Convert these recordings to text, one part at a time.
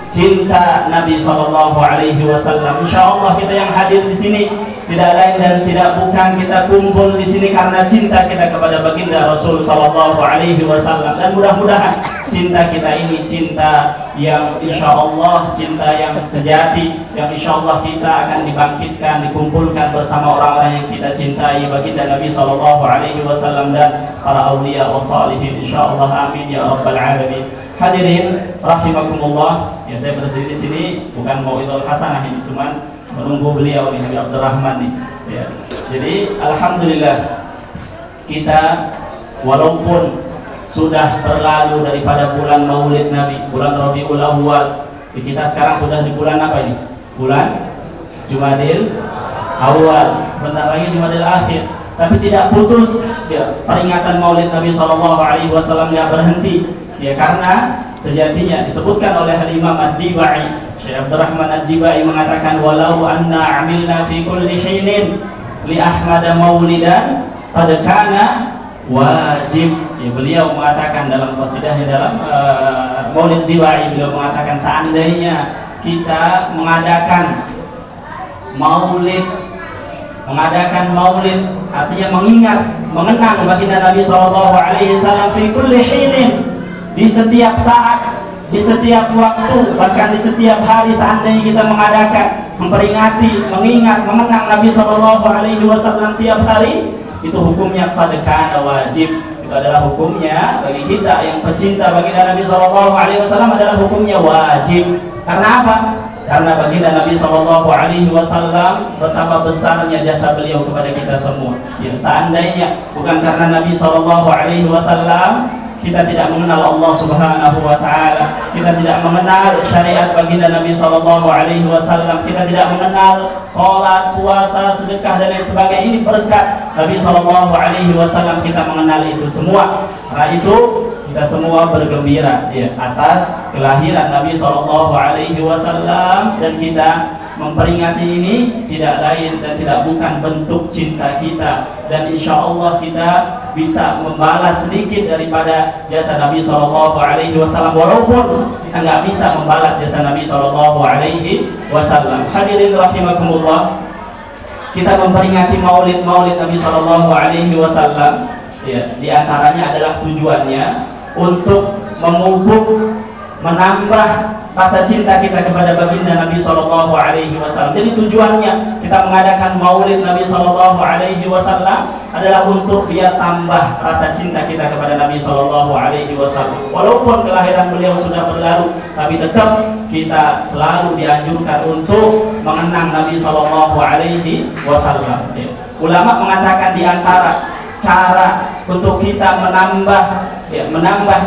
cinta Nabi Shallallahu Alaihi Wasallam. Insya Allah kita yang hadir di sini tidak lain dan tidak bukan kita kumpul di sini karena cinta kita kepada baginda Rasul Shallallahu Alaihi Wasallam. Dan mudah-mudahan cinta kita ini cinta yang insya Allah cinta yang sejati, yang insya Allah kita akan dibangkitkan, dikumpulkan bersama orang-orang yang kita cintai, baginda Nabi Shallallahu Alaihi Wasallam dan para aulia wa salihin. Insya Allah, amin ya rabbal alamin. Hadirin rahimakumullah, ya saya berdiri di sini bukan mau idul hasanah ini, cuman menunggu beliau ini Nabi Abdurrahman nih. Ya. Jadi alhamdulillah kita walaupun sudah berlalu daripada bulan Maulid Nabi, bulan Rabiul Awwal, kita sekarang sudah di bulan apa ini? Bulan Jumadil Awal, bentar lagi Jumadil Akhir. Tapi tidak putus ya, peringatan Maulid Nabi Shallallahu Alaihi Wasallam tidak berhenti. Ya, karena sejatinya disebutkan oleh Imam Ad-Dibai, Syekh Abdurrahman Ad-Dibai mengatakan walau anna amilna fi kulli hinin li Ahmad maulidan qad kana wajib. Ya, beliau mengatakan dalam qasidahnya dalam Maulid Dibai, beliau mengatakan seandainya kita mengadakan maulid artinya mengingat, mengenang baginda Nabi Shallallahu Alaihi Wasallam fi kulli hinin, di setiap saat, di setiap waktu, bahkan di setiap hari, seandainya kita mengadakan, memperingati, mengingat, mengenang Nabi Shallallahu Alaihi Wasallam tiap hari, itu hukumnya qad kana wajib. Itu adalah hukumnya bagi kita yang pecinta baginda Nabi Shallallahu Alaihi Wasallam adalah hukumnya wajib. Karena apa? Karena baginda Nabi Shallallahu Alaihi Wasallam betapa besarnya jasa beliau kepada kita semua. Ya, seandainya bukan karena Nabi Shallallahu Alaihi Wasallam kita tidak mengenal Allah Subhanahu wa Ta'ala, kita tidak mengenal syariat baginda Nabi Shallallahu Alaihi Wasallam, kita tidak mengenal sholat, puasa, sedekah dan lain sebagainya. Ini berkat Nabi Shallallahu Alaihi Wasallam kita mengenal itu semua. Karena itu kita semua bergembira ya, atas kelahiran Nabi Shallallahu Alaihi Wasallam, dan kita memperingati ini tidak lain dan tidak bukan bentuk cinta kita, dan insya Allah kita bisa membalas sedikit daripada jasa Nabi Shallallahu Alaihi Wasallam walaupun kita nggak bisa membalas jasa Nabi Shallallahu Alaihi Wasallam. Hadirin rahimakumullah, kita memperingati maulid Nabi Shallallahu Alaihi Wasallam ya, diantaranya adalah tujuannya untuk memupuk, menambah rasa cinta kita kepada baginda Nabi Shallallahu Alaihi Wasallam. Jadi tujuannya kita mengadakan maulid Nabi Shallallahu Alaihi Wasallam adalah untuk biar tambah rasa cinta kita kepada Nabi Shallallahu Alaihi Wasallam. Walaupun kelahiran beliau sudah berlalu, tapi tetap kita selalu dianjurkan untuk mengenang Nabi Shallallahu Alaihi Wasallam. Ulama mengatakan di antara cara untuk kita menambah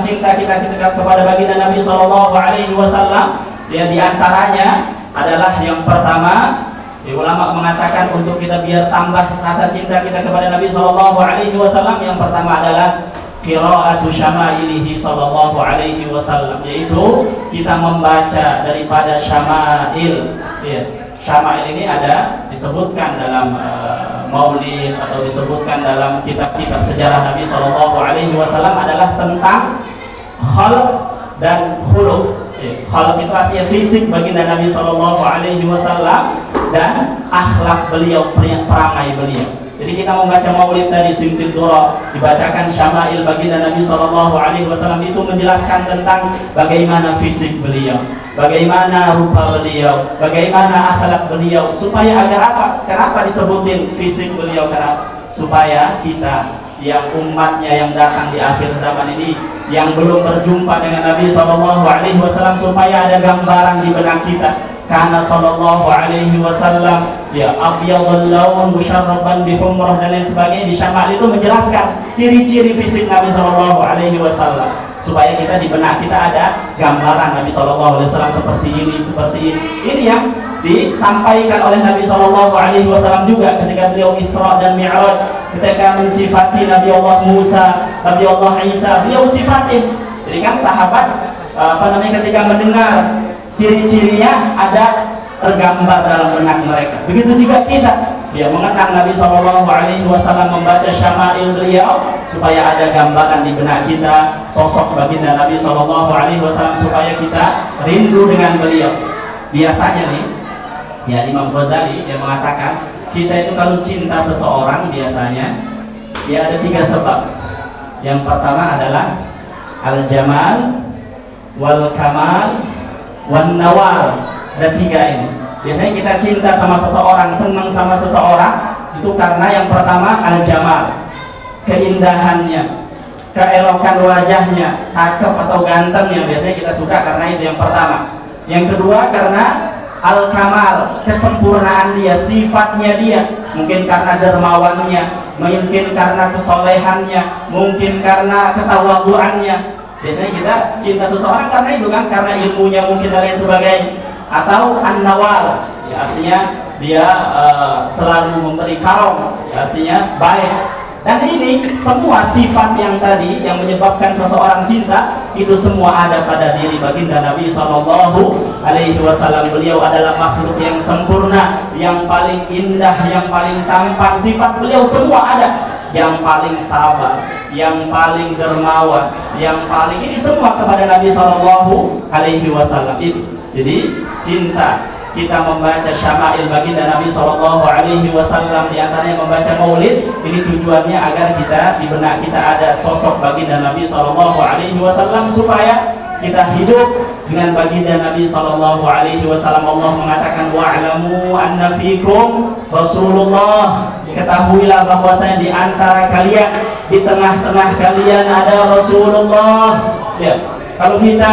cinta kita kepada baginda Nabi Shallallahu Alaihi Wasallam, ya diantaranya adalah yang pertama, ulama mengatakan untuk kita biar tambah rasa cinta kita kepada Nabi Shallallahu Alaihi Wasallam, yang pertama adalah qiraatu syama'ilihi Shallallahu Alaihi Wasallam, yaitu kita membaca daripada syama'il. Ya, syama'il ini ada disebutkan dalam maulid atau disebutkan dalam kitab-kitab sejarah Nabi Shallallahu Alaihi Wasallam adalah tentang khalq dan khuluq. Khalq itu artinya fisik baginda Nabi Shallallahu Alaihi Wasallam, dan akhlak beliau, perangai beliau. Jadi kita membaca maulid tadi Simtid Dura, dibacakan syama'il baginda Nabi Shallallahu Alaihi Wasallam, itu menjelaskan tentang bagaimana fisik beliau, bagaimana rupa beliau, bagaimana akhlak beliau, supaya agar apa? Kenapa disebutin fisik beliau? Karena supaya kita yang umatnya yang datang di akhir zaman ini, yang belum berjumpa dengan Nabi Shallallahu Alaihi Wasallam, supaya ada gambaran di benak kita. Karena Sallallahu Alaihi Wasallam ya abyadul laun musyarraban bihumrah dan lain sebagainya. Di syama'il itu menjelaskan ciri-ciri fisik Nabi Sallallahu Alaihi Wasallam, supaya kita di benak kita ada gambaran Nabi Sallallahu Alaihi Wasallam seperti ini, seperti ini. Ini yang disampaikan oleh Nabi Sallallahu Alaihi Wasallam juga ketika beliau Isra dan Mi'raj, ketika mensifati Nabi Allah Musa, Nabi Allah Isa, beliau sifatin. Jadi kan sahabat ketika mendengar ciri-cirinya ada tergambar dalam benak mereka. Begitu juga kita ya mengenang Nabi Shallallahu Alaihi Wasallam, membaca syama'il beliau supaya ada gambaran di benak kita sosok baginda Nabi Shallallahu Alaihi Wasallam, supaya kita rindu dengan beliau. Biasanya nih, ya Imam Ghazali yang mengatakan kita itu kalau cinta seseorang biasanya ya ada 3 sebab. Yang pertama adalah al-jamal, wal-kamal, wan-nawal. Ada 3 ini. Biasanya kita cinta sama seseorang, senang sama seseorang itu karena yang pertama al-jamal, keindahannya, keelokan wajahnya, cakep atau gantengnya, biasanya kita suka karena itu yang pertama. Yang kedua karena al-kamal, kesempurnaan dia, sifatnya dia, mungkin karena dermawannya, mungkin karena kesolehannya, mungkin karena ketawaduannya. Biasanya kita cinta seseorang karena itu kan, karena ilmunya mungkin dan lain sebagainya. Atau an-nawal, ya, artinya dia selalu memberi karom, ya, artinya baik. Dan ini semua sifat yang tadi yang menyebabkan seseorang cinta itu semua ada pada diri baginda Nabi Sallallahu Alaihi Wasallam. Beliau adalah makhluk yang sempurna, yang paling indah, yang paling tampan. Sifat beliau semua ada. Yang paling sabar, yang paling dermawan, yang paling ini semua kepada Nabi Sallallahu Alaihi Wasallam itu. Jadi cinta, kita membaca syama'il baginda Nabi Sallallahu Alaihi Wasallam, diantaranya membaca maulid, ini tujuannya agar kita di benak kita ada sosok baginda Nabi Sallallahu Alaihi Wasallam, supaya kita hidup dengan baginda Nabi Sallallahu Alaihi Wasallam. Allah mengatakan wa'lamu anna fikum Rasulullah, ketahuilah bahwasanya di antara kalian, di tengah-tengah kalian ada Rasulullah. Ya, kalau kita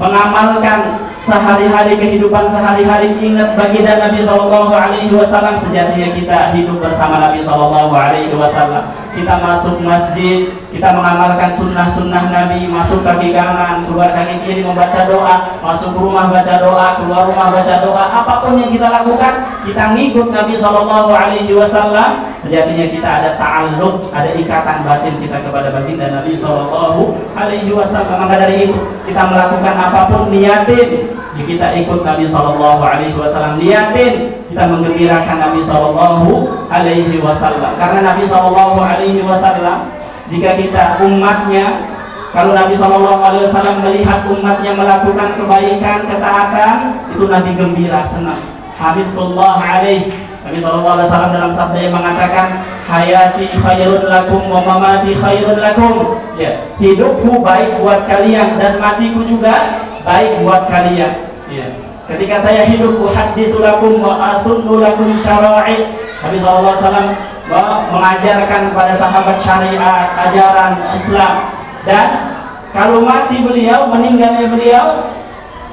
mengamalkan sehari-hari, kehidupan sehari-hari, ingat baginda Nabi Shallallahu Alaihi Wasallam, sejatinya kita hidup bersama Nabi Shallallahu Alaihi Wasallam. Kita masuk masjid, kita mengamalkan sunnah-sunnah Nabi, masuk kaki kanan, keluar kaki kiri membaca doa, masuk rumah baca doa, keluar rumah baca doa, apapun yang kita lakukan, kita ngikut Nabi Shallallahu Alaihi Wasallam. Sejatinya kita ada ta'alluq, ada ikatan batin kita kepada baginda Nabi Shallallahu Alaihi Wasallam. Maka dari itu kita melakukan apapun, niatin kita ikut Nabi Shallallahu Alaihi Wasallam, niatin kita menggembirakan Nabi Shallallahu Alaihi Wasallam. Karena Nabi Shallallahu Alaihi Wasallam, jika kita umatnya, kalau Nabi Shallallahu Alaihi Wasallam melihat umatnya melakukan kebaikan, ketaatan, itu Nabi gembira, senang. Hamidullah alaih. Nabi Shallallahu Alaihi Wasallam dalam sabda yang mengatakan, hayati khairun lakum wa mamati khairun lakum. Ya, hidupku baik buat kalian dan matiku juga baik buat kalian. Ya. Ketika saya hidup, uhadditsu lakum wa asunnu lakum syara'i. Nabi Shallallahu Alaihi Wasallam mengajarkan kepada sahabat syariat, ajaran Islam, dan kalau mati beliau, meninggalnya beliau,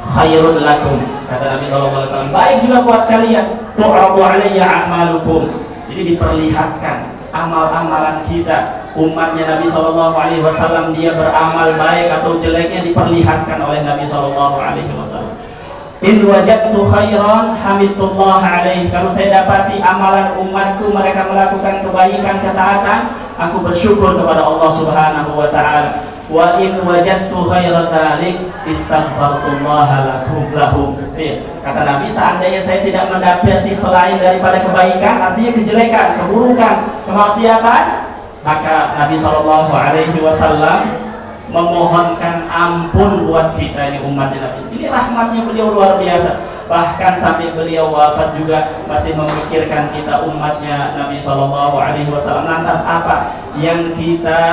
khairun lakum, kata Nabi Shallallahu Alaihi Wasallam, baik juga buat kalian. Tu'radu alayya a'malukum. Jadi diperlihatkan amal-amalan kita, umatnya Nabi Shallallahu Alaihi Wasallam, dia beramal baik atau jeleknya diperlihatkan oleh Nabi Shallallahu Alaihi Wasallam. In wajadtu khairan hamidullah alaih. Kalau saya dapati amalan umatku mereka melakukan kebaikan, ketaatan, aku bersyukur kepada Allah Subhanahu wa taala. Wa in wajadtu khairan dzalik istaghfarullah lahum. Kata Nabi, seandainya saya tidak mendapati selain daripada kebaikan, artinya kejelekan, keburukan, kemaksiatan, maka Nabi Shallallahu Alaihi Wasallam memohonkan ampun buat kita, ini umatnya Nabi. Ini rahmatnya beliau luar biasa. Bahkan sampai beliau wafat juga masih memikirkan kita, umatnya Nabi Shallallahu Alaihi Wasallam. Lantas apa yang kita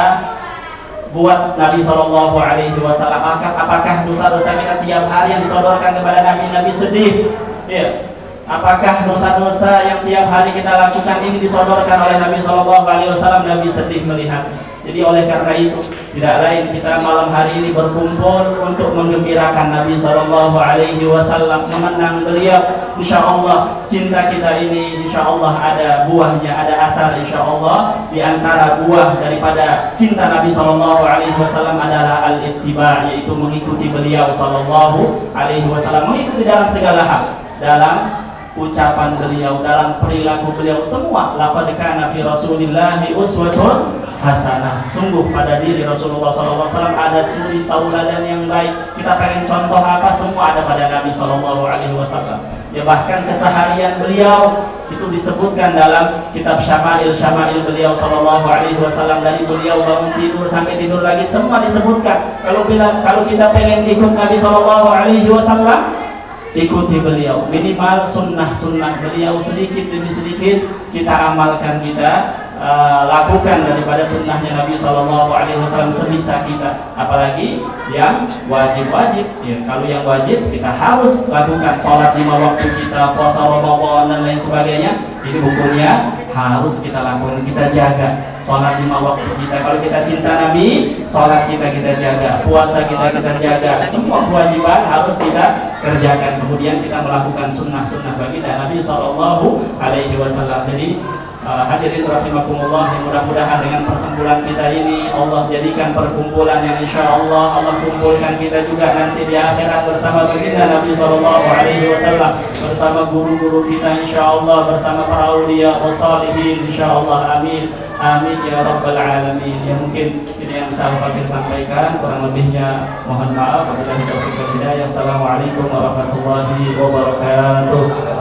buat Nabi Shallallahu Alaihi Wasallam? Apakah dosa-dosa kita tiap hari yang disodorkan kepada Nabi, Nabi sedih? Ya. Apakah dosa-dosa yang tiap hari kita lakukan ini disodorkan oleh Nabi Shallallahu Alaihi Wasallam? Nabi sedih melihat. Jadi oleh karena itu, tidak lain kita malam hari ini berkumpul untuk menggembirakan Nabi Shallallahu Alaihi Wasallam, mengenang beliau. Insya Allah cinta kita ini, insya Allah ada buahnya, ada athar. Insya Allah di antara buah daripada cinta Nabi Shallallahu Alaihi Wasallam adalah al-ittiba, yaitu mengikuti beliau Shallallahu Alaihi Wasallam, mengikuti dalam segala hal, dalam ucapan beliau, dalam perilaku beliau, semua. Laqad kana fi Rasulillahi uswatun hasanah. Sungguh pada diri Rasulullah SAW ada suri tauladan yang baik. Kita pengen contoh apa, semua ada pada Nabi SAW. Ya bahkan keseharian beliau itu disebutkan dalam kitab Syama'il beliau SAW, dari beliau bangun tidur sampai tidur lagi semua disebutkan. Kalau kita pengen ikut Nabi SAW, ikuti beliau, minimal sunnah beliau sedikit demi sedikit kita amalkan, kita lakukan daripada sunnahnya Nabi SAW sebisa kita. Apalagi yang wajib-wajib ya, kalau yang wajib kita harus lakukan, sholat 5 waktu kita, puasa Ramadan dan lain sebagainya, ini hukumnya harus kita lakukan, kita jaga. Sholat 5 waktu kita, kalau kita cinta Nabi, sholat kita jaga, puasa kita jaga, semua kewajiban harus kita kerjakan. Kemudian kita melakukan sunnah-sunnah baginda Nabi SAW. Jadi hadirin rahimakumullah, mudah-mudahan dengan perkumpulan kita ini Allah jadikan perkumpulan yang insya Allah kumpulkan kita juga nanti di akhirat bersama baginda Nabi SAW, bersama guru-guru kita insya Allah, bersama para awliya wa salihin insya Allah. Amin amin ya rabbal alamin. Ya mungkin ini yang bisa Fakir sampaikan, kurang lebihnya mohon maaf. Wabillahi taufiq wal hidayah. Assalamualaikum warahmatullahi wabarakatuh.